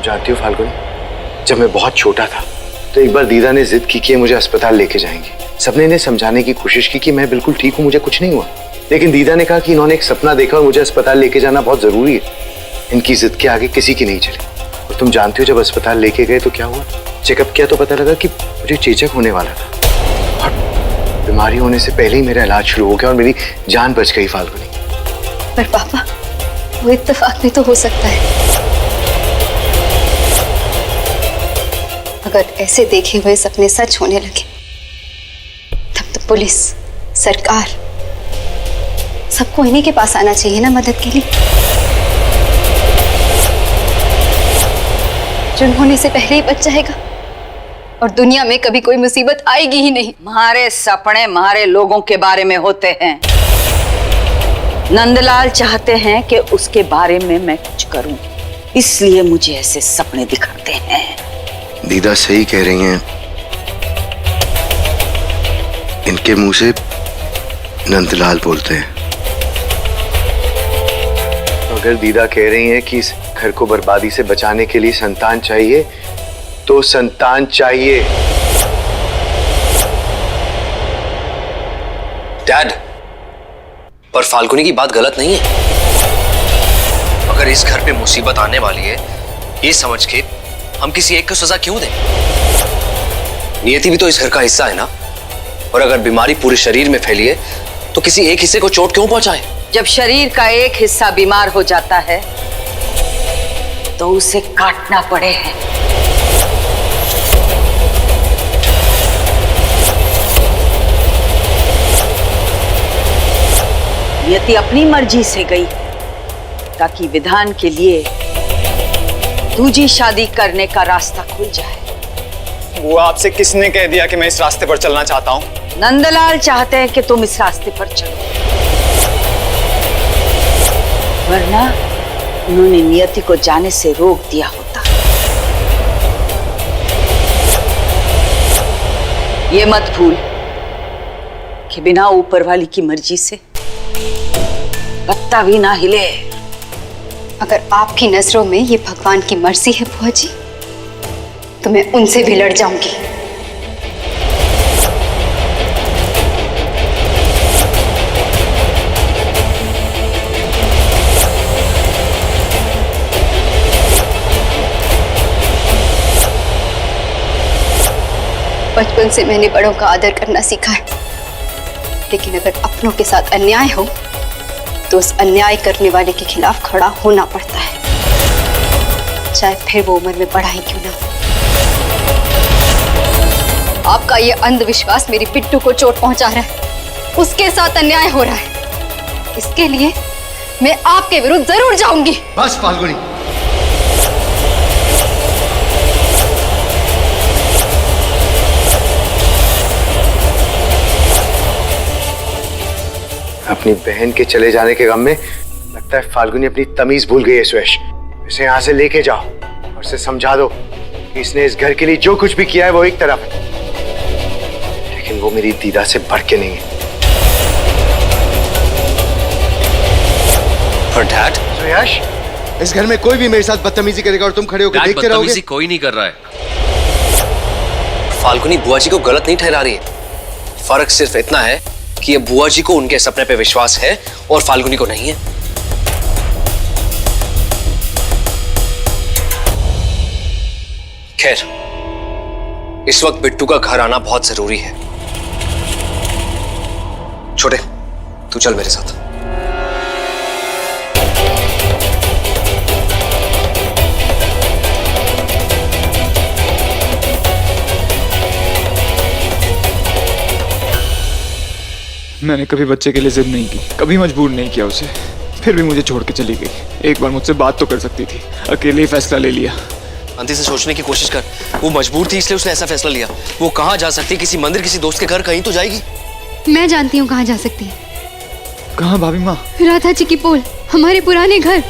जानती हो फाल्गुनी, जब मैं बहुत छोटा था तो एक बार दीदा ने जिद की कि मुझे अस्पताल लेके जाएंगे। सबने इन्हें समझाने की कोशिश की कि मैं बिल्कुल ठीक हूँ, मुझे कुछ नहीं हुआ। लेकिन दीदा ने कहा कि इन्होंने एक सपना देखा और मुझे अस्पताल लेके जाना बहुत जरूरी है। इनकी जिद के आगे किसी की नहीं चली। और तुम जानती हो जब अस्पताल लेके गए तो क्या हुआ? चेकअप किया तो पता लगा कि मुझे चेचक होने वाला था और बीमारी होने से पहले ही मेरा इलाज शुरू हो गया और मेरी जान बच गई फाल्गुनी। पर पापा, वो इत्तेफाक भी तो हो सकता है। अगर ऐसे देखे हुए सपने सच होने लगे तब तो पुलिस, सरकार, सबको इन्हीं के पास आना चाहिए ना मदद के लिए। जुर्म होने से पहले ही बच जाएगा और दुनिया में कभी कोई मुसीबत आएगी ही नहीं। हमारे सपने हमारे लोगों के बारे में होते हैं। नंदलाल चाहते हैं कि उसके बारे में मैं कुछ करूं, इसलिए मुझे ऐसे सपने दिखाते हैं। दीदा सही कह रही हैं, इनके मुंह से नंदलाल बोलते हैं। तो अगर दीदा कह रही हैं कि इस घर को बर्बादी से बचाने के लिए संतान चाहिए तो संतान चाहिए। डैड, पर फाल्गुनी की बात गलत नहीं है। अगर इस घर पे मुसीबत आने वाली है ये समझ के हम किसी एक को सजा क्यों दें? नियति भी तो इस घर का हिस्सा है ना। और अगर बीमारी पूरे शरीर में फैली है तो किसी एक हिस्से को चोट क्यों पहुंचाए? जब शरीर का एक हिस्सा बीमार हो जाता है तो उसे काटना पड़े। नियति अपनी मर्जी से गई ताकि विधान के लिए दूजी शादी करने का रास्ता खुल जाए। वो आपसे किसने कह दिया कि मैं इस रास्ते पर चलना चाहता हूँ? नंदलाल चाहते हैं कि तुम इस रास्ते पर चलो, वरना उन्होंने नियति को जाने से रोक दिया होता। ये मत भूल कि बिना ऊपर वाली की मर्जी से पत्ता भी ना हिले। अगर आपकी नजरों में ये भगवान की मर्जी है बुआ जी, तो मैं उनसे भी लड़ जाऊंगी। बचपन से मैंने बड़ों का आदर करना सीखा है, लेकिन अगर अपनों के साथ अन्याय हो तो उस अन्याय करने वाले के खिलाफ खड़ा होना पड़ता है, चाहे फिर वो उम्र में बड़ा ही क्यों ना। आपका ये अंधविश्वास मेरी बिट्टू को चोट पहुंचा रहा है, उसके साथ अन्याय हो रहा है। इसके लिए मैं आपके विरुद्ध जरूर जाऊंगी। बस फाल्गुनी, अपनी बहन के चले जाने के गम में लगता है फाल्गुनी अपनी तमीज भूल गई है। सुयश, इसे यहाँ से लेके जाओ और इसे समझा दो कि इसने इस घर के लिए जो कुछ भी किया है वो एक तरफ है, लेकिन वो मेरी दीदा से बढ़ के नहीं है। पर डैड, सुयश, इस घर में कोई भी मेरे साथ बदतमीजी करेगा और तुम खड़े होकर देखते रहोगे। बदतमीजी कोई नहीं कर रहा है। फाल्गुनी बुआ जी को गलत नहीं ठहरा रही है। फर्क सिर्फ इतना है कि ये बुआ जी को उनके सपने पे विश्वास है और फाल्गुनी को नहीं है। खैर, इस वक्त बिट्टू का घर आना बहुत जरूरी है। छोटे, तू चल मेरे साथ। मैंने कभी बच्चे के लिए जिद नहीं की, कभी मजबूर नहीं किया उसे, फिर भी मुझे छोड़ के चली गई। एक बार मुझसे बात तो कर सकती थी, अकेले ही फैसला ले लिया। अंति से सोचने की कोशिश कर। वो मजबूर थी इसलिए उसने ऐसा फैसला लिया। वो कहाँ जा सकती है? किसी मंदिर, किसी दोस्त के घर, कहीं तो जाएगी। मैं जानती हूँ कहाँ जा सकती है। कहाँ भाभी माँ? राधा जी की पोल, हमारे पुराने घर।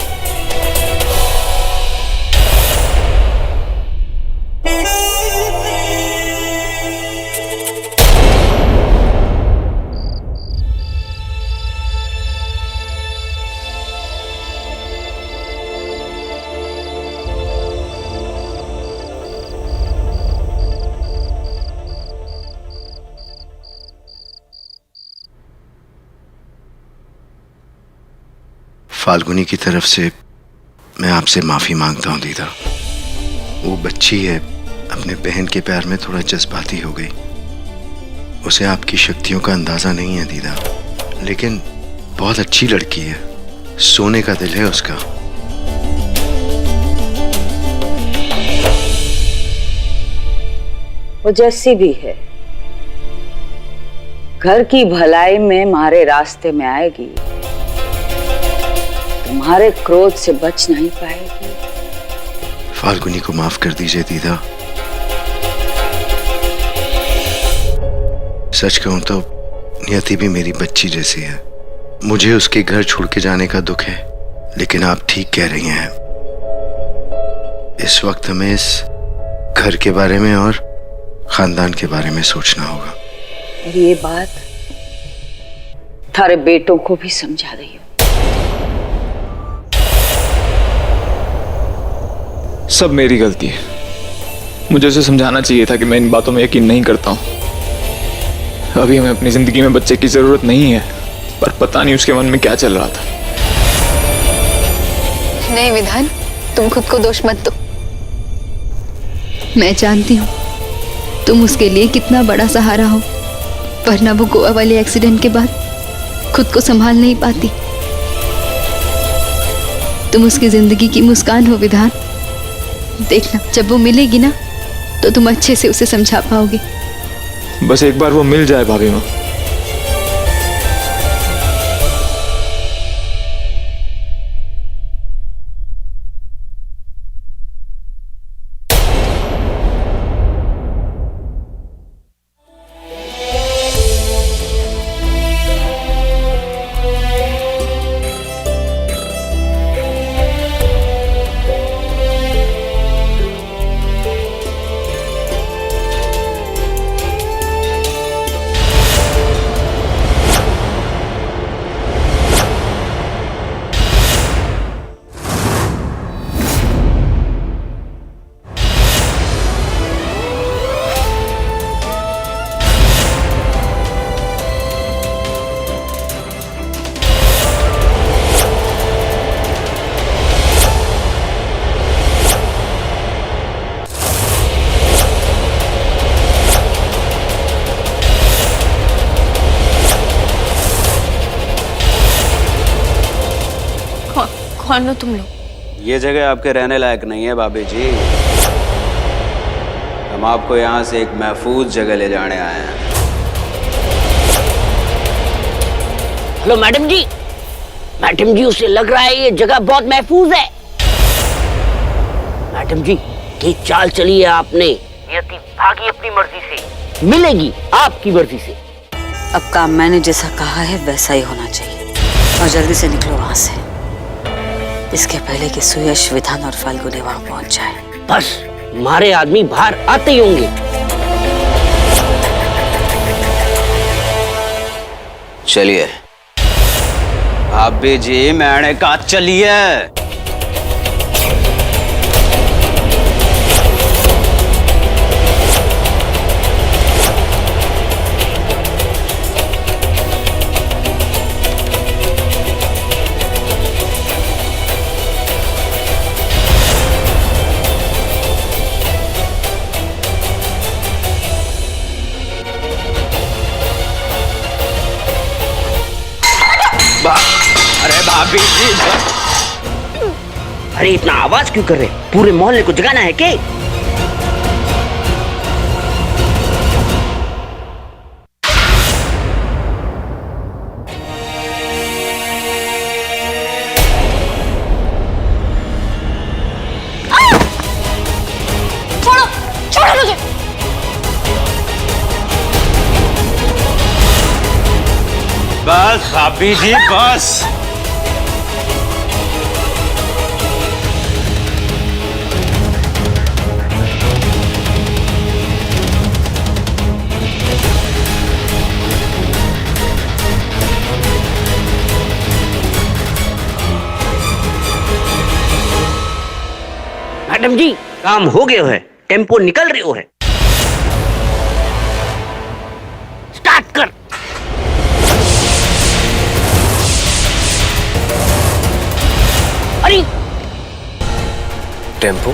फाल्गुनी की तरफ से मैं आपसे माफी मांगता हूँ दीदा। वो बच्ची है, अपने बहन के प्यार में थोड़ा जज्बाती हो गई। उसे आपकी शक्तियों का अंदाजा नहीं है दीदा, लेकिन बहुत अच्छी लड़की है, सोने का दिल है उसका। वो जैसी भी है, घर की भलाई में हमारे रास्ते में आएगी, तुम्हारे क्रोध से बच नहीं पाएगी। फाल्गुनी को माफ कर दीजिए दीदा। सच कहूं तो नियति भी मेरी बच्ची जैसी है। मुझे उसके घर छोड़ के जाने का दुख है, लेकिन आप ठीक कह रही हैं। इस वक्त हमें इस घर के बारे में और खानदान के बारे में सोचना होगा। और ये बात थारे बेटों को भी समझा रही हो। सब मेरी गलती है। मुझे उसे समझाना चाहिए था कि मैं इन बातों में यकीन नहीं करता हूँ। अभी हमें अपनी जिंदगी में बच्चे की जरूरत नहीं है, पर पता नहीं उसके मन में क्या चल रहा था। नहीं विधान, तुम खुद को दोष मत दो। मैं जानती हूँ तुम उसके लिए कितना बड़ा सहारा हो, वरना वो गोवा वाले एक्सीडेंट के बाद खुद को संभाल नहीं पाती। तुम उसकी जिंदगी की मुस्कान हो विधान। देखना, जब वो मिलेगी ना तो तुम अच्छे से उसे समझा पाओगे। बस एक बार वो मिल जाए भाभी माँ। कौन हो तुम लोग? ये जगह आपके रहने लायक नहीं है भाभी जी। हम आपको यहाँ से एक महफूज जगह ले जाने आए हैं। हेलो मैडम जी। मैडम जी, उसे लग रहा है ये जगह बहुत महफूज है। मैडम जी, ये चाल चली है आपने। नियति भागी अपनी मर्जी से, मिलेगी आपकी मर्जी से। अब काम मैंने जैसा कहा है वैसा ही होना चाहिए, और जल्दी से निकलो वहां से, इसके पहले कि सुयश, विधान और फाल्गुनी वहां पहुंच जाए। बस हमारे आदमी बाहर आते ही होंगे। चलिए भाभी जी, मैंने कहा चलिए। अरे भाभी जी, अरे इतना आवाज क्यों कर रहे? पूरे मोहल्ले को जगाना है क्या? छोड़ो, छोड़ो मुझे। बस भाभी जी, बस। मैडम जी, काम हो गया है, टेम्पो निकल रही हो है। स्टार्ट कर। टेम्पो